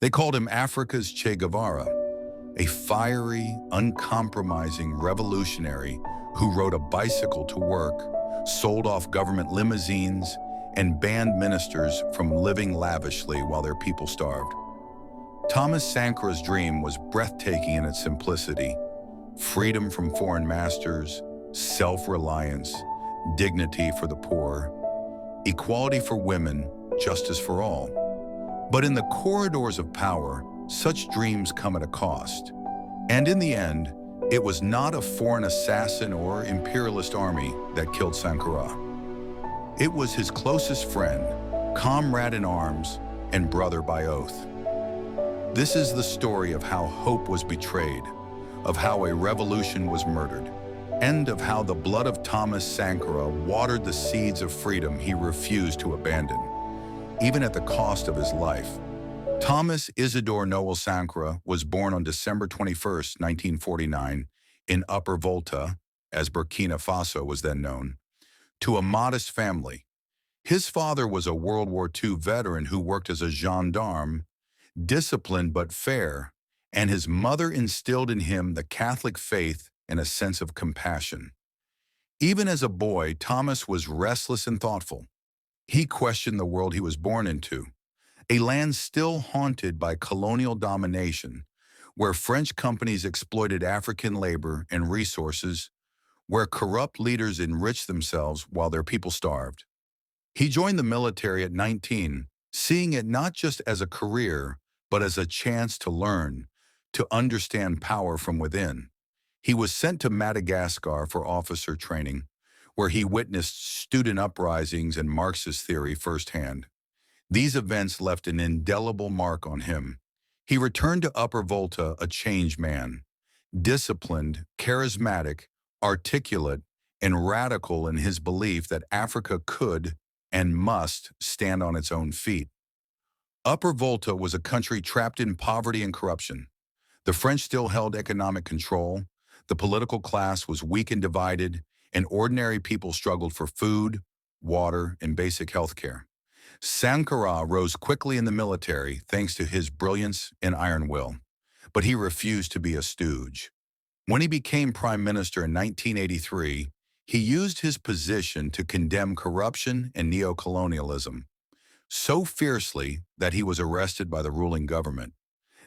They called him Africa's Che Guevara, a fiery, uncompromising revolutionary who rode a bicycle to work, sold off government limousines, and banned ministers from living lavishly while their people starved. Thomas Sankara's dream was breathtaking in its simplicity: freedom from foreign masters, self-reliance, dignity for the poor, equality for women, justice for all. But in the corridors of power, such dreams come at a cost. And in the end, it was not a foreign assassin or imperialist army that killed Sankara. It was his closest friend, comrade in arms, and brother by oath. This is the story of how hope was betrayed, of how a revolution was murdered, and of how the blood of Thomas Sankara watered the seeds of freedom he refused to abandon, even at the cost of his life. Thomas Isidore Noel Sankara was born on December 21, 1949, in Upper Volta, as Burkina Faso was then known, to a modest family. His father was a World War II veteran who worked as a gendarme, disciplined but fair, and his mother instilled in him the Catholic faith and a sense of compassion. Even as a boy, Thomas was restless and thoughtful. He questioned the world he was born into, a land still haunted by colonial domination, where French companies exploited African labor and resources, where corrupt leaders enriched themselves while their people starved. He joined the military at 19, seeing it not just as a career, but as a chance to learn, to understand power from within. He was sent to Madagascar for officer training, where he witnessed student uprisings and Marxist theory firsthand. These events left an indelible mark on him. He returned to Upper Volta a changed man, disciplined, charismatic, articulate, and radical in his belief that Africa could and must stand on its own feet. Upper Volta was a country trapped in poverty and corruption. The French still held economic control, the political class was weak and divided, and ordinary people struggled for food, water, and basic health care. Sankara rose quickly in the military thanks to his brilliance and iron will, but he refused to be a stooge. When he became prime minister in 1983, he used his position to condemn corruption and neocolonialism so fiercely that he was arrested by the ruling government.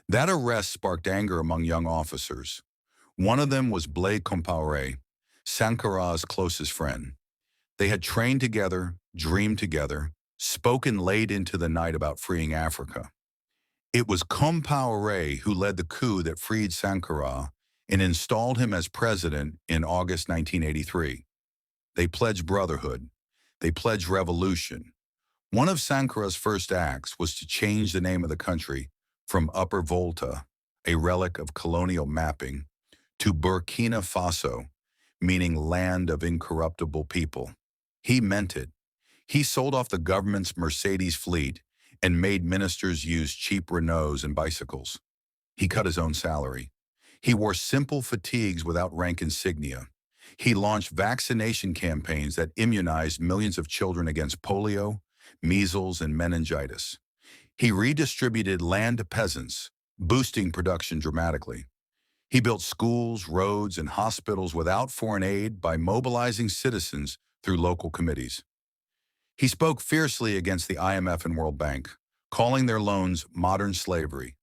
That arrest sparked anger among young officers. One of them was Blaise Compaoré, Sankara's closest friend. They had trained together, dreamed together, spoken late into the night about freeing Africa. It was Compaoré who led the coup that freed Sankara and installed him as president in August 1983. They pledged brotherhood. They pledged revolution. One of Sankara's first acts was to change the name of the country from Upper Volta, a relic of colonial mapping, to Burkina Faso, meaning land of incorruptible people. He meant it. He sold off the government's Mercedes fleet and made ministers use cheap Renaults and bicycles. He cut his own salary. He wore simple fatigues without rank insignia. He launched vaccination campaigns that immunized millions of children against polio, measles, and meningitis. He redistributed land to peasants, boosting production dramatically. He built schools, roads, and hospitals without foreign aid by mobilizing citizens through local committees. He spoke fiercely against the IMF and World Bank, calling their loans modern slavery.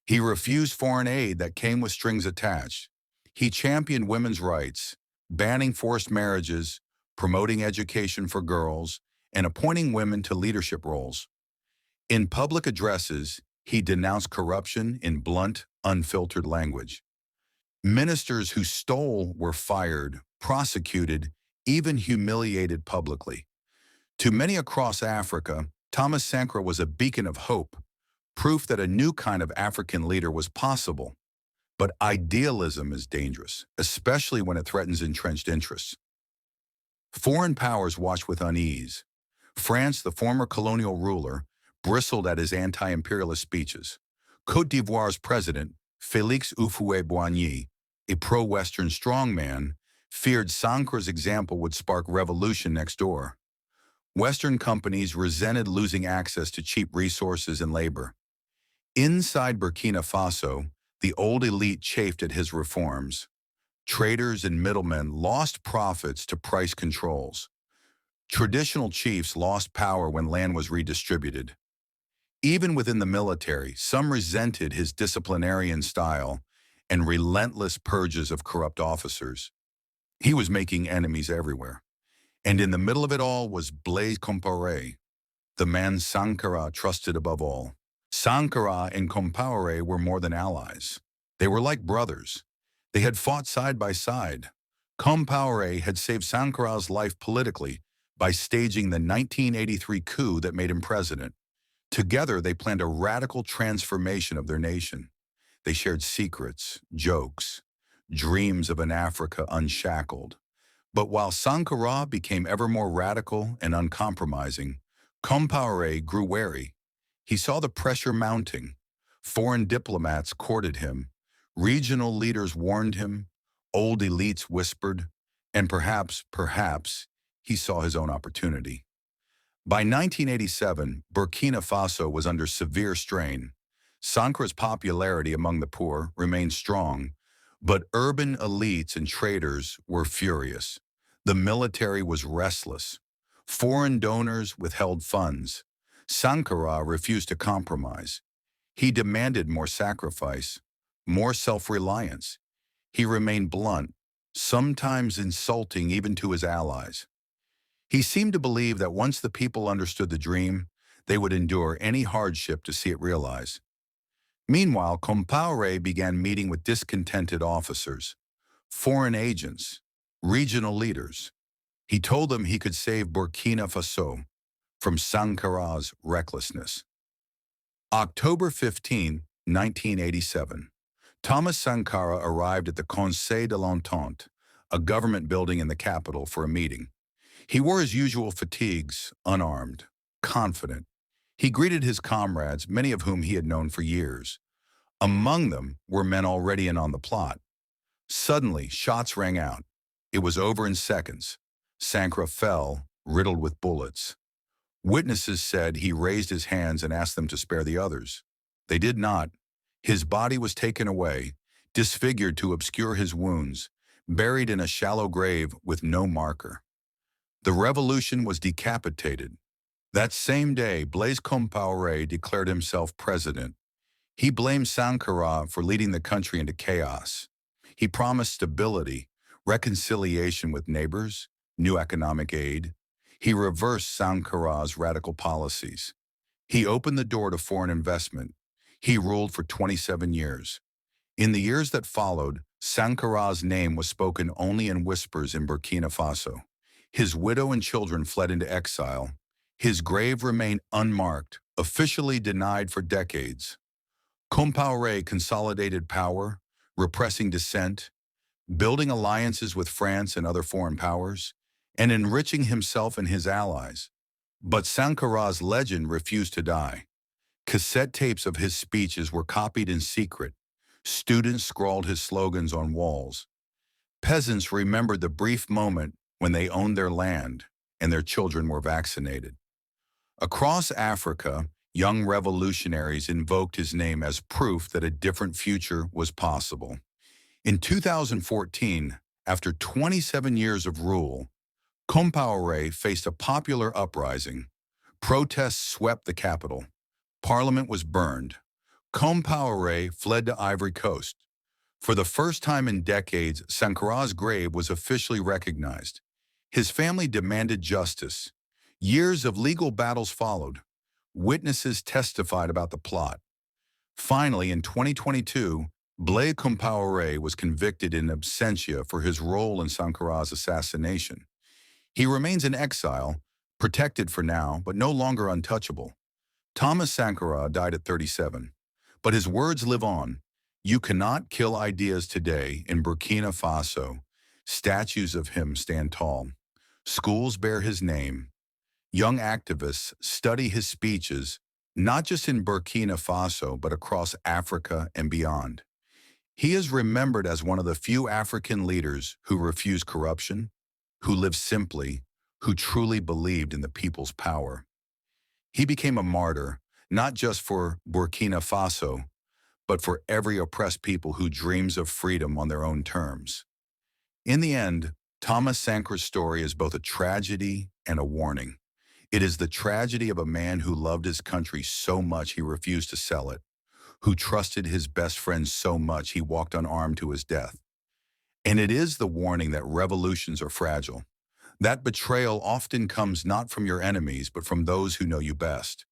He refused foreign aid that came with strings attached. He championed women's rights, banning forced marriages, promoting education for girls, and appointing women to leadership roles. In public addresses, he denounced corruption in blunt, unfiltered language. Ministers who stole were fired, prosecuted, even humiliated publicly. To many across Africa, Thomas Sankara was a beacon of hope, proof that a new kind of African leader was possible. But idealism is dangerous, especially when it threatens entrenched interests. Foreign powers watched with unease. France, the former colonial ruler, bristled at his anti-imperialist speeches. Côte d'Ivoire's president, Félix Houphouët-Boigny, a pro-Western strongman, feared Sankara's example would spark revolution next door. Western companies resented losing access to cheap resources and labor. Inside Burkina Faso, the old elite chafed at his reforms. Traders and middlemen lost profits to price controls. Traditional chiefs lost power when land was redistributed. Even within the military, some resented his disciplinarian style and relentless purges of corrupt officers. He was making enemies everywhere. And in the middle of it all was Blaise Compaoré, the man Sankara trusted above all. Sankara and Compaoré were more than allies. They were like brothers. They had fought side by side. Compaoré had saved Sankara's life politically by staging the 1983 coup that made him president. Together, they planned a radical transformation of their nation. They shared secrets, jokes, dreams of an Africa unshackled. But while Sankara became ever more radical and uncompromising, Compaoré grew wary. He saw the pressure mounting. Foreign diplomats courted him. Regional leaders warned him. Old elites whispered. And perhaps, he saw his own opportunity. By 1987, Burkina Faso was under severe strain. Sankara's popularity among the poor remained strong, but urban elites and traders were furious. The military was restless. Foreign donors withheld funds. Sankara refused to compromise. He demanded more sacrifice, more self-reliance. He remained blunt, sometimes insulting even to his allies. He seemed to believe that once the people understood the dream, they would endure any hardship to see it realized. Meanwhile, Compaoré began meeting with discontented officers, foreign agents, regional leaders. He told them he could save Burkina Faso from Sankara's recklessness. October 15, 1987. Thomas Sankara arrived at the Conseil de l'Entente, a government building in the capital, for a meeting. He wore his usual fatigues, unarmed, confident. He greeted his comrades, many of whom he had known for years. Among them were men already in on the plot. Suddenly, shots rang out. It was over in seconds. Sankara fell, riddled with bullets. Witnesses said he raised his hands and asked them to spare the others. They did not. His body was taken away, disfigured to obscure his wounds, buried in a shallow grave with no marker. The revolution was decapitated. That same day, Blaise Compaoré declared himself president. He blamed Sankara for leading the country into chaos. He promised stability, reconciliation with neighbors, new economic aid. He reversed Sankara's radical policies. He opened the door to foreign investment. He ruled for 27 years. In the years that followed, Sankara's name was spoken only in whispers in Burkina Faso. His widow and children fled into exile. His grave remained unmarked, officially denied for decades. Compaoré consolidated power, repressing dissent, building alliances with France and other foreign powers, and enriching himself and his allies. But Sankara's legend refused to die. Cassette tapes of his speeches were copied in secret. Students scrawled his slogans on walls. Peasants remembered the brief moment when they owned their land and their children were vaccinated. Across Africa, young revolutionaries invoked his name as proof that a different future was possible. In 2014, after 27 years of rule, Compaoré faced a popular uprising. Protests swept the capital. Parliament was burned. Compaoré fled to Ivory Coast. For the first time in decades, Sankara's grave was officially recognized. His family demanded justice. Years of legal battles followed. Witnesses testified about the plot. Finally, in 2022, Blaise Compaoré was convicted in absentia for his role in Sankara's assassination. He remains in exile, protected for now, but no longer untouchable. Thomas Sankara died at 37, but his words live on. You cannot kill ideas today in Burkina Faso. Statues of him stand tall. Schools bear his name. Young activists study his speeches, not just in Burkina Faso, but across Africa and beyond. He is remembered as one of the few African leaders who refused corruption, who lived simply, who truly believed in the people's power. He became a martyr, not just for Burkina Faso, but for every oppressed people who dreams of freedom on their own terms. In the end, Thomas Sankara's story is both a tragedy and a warning. It is the tragedy of a man who loved his country so much he refused to sell it, who trusted his best friend so much he walked unarmed to his death. And it is the warning that revolutions are fragile. That betrayal often comes not from your enemies, but from those who know you best.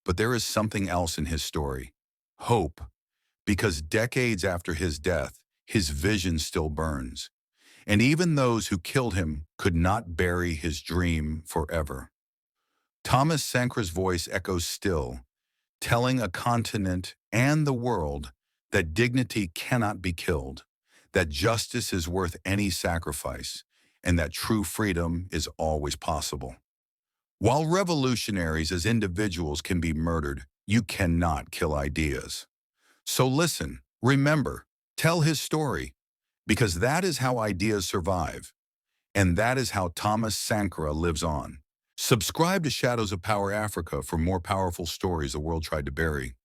But there is something else in his story. Hope. Because decades after his death, his vision still burns. And even those who killed him could not bury his dream forever. Thomas Sankara's voice echoes still, telling a continent and the world that dignity cannot be killed, that justice is worth any sacrifice, and that true freedom is always possible. While revolutionaries as individuals can be murdered, you cannot kill ideas. So listen, remember, tell his story, because that is how ideas survive, and that is how Thomas Sankara lives on. Subscribe to Shadows of Power Africa for more powerful stories the world tried to bury.